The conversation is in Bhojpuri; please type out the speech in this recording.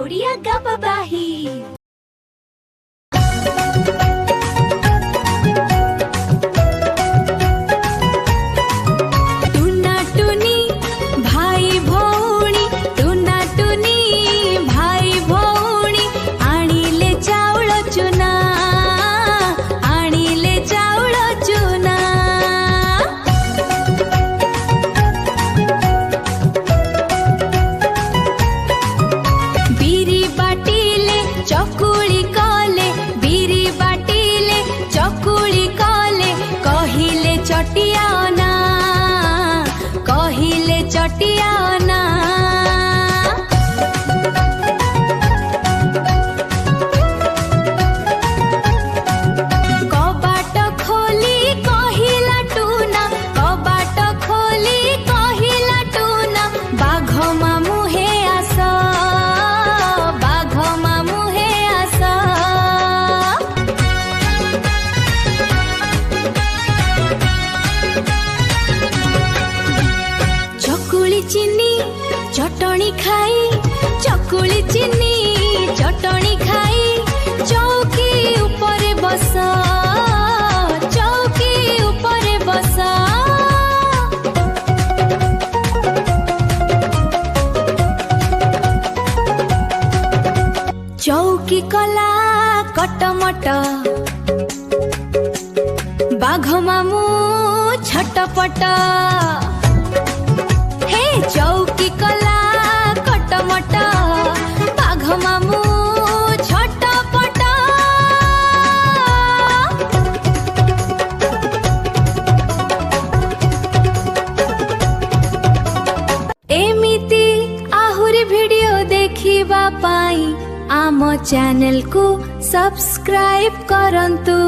ଓଡ଼ିଆ ଗପବାହି। चटणी खाई चकुली चीनी चटणी खाई चौकी ऊपर बस चौकी ऊपर बस चौकी कला कटमट बाघ मामू छटपट चौकी कला कटमट बाघ मामू छटपट एमिति आहुरी वीडियो देखिबा पाई आम चैनल को सब्सक्राइब करंतु।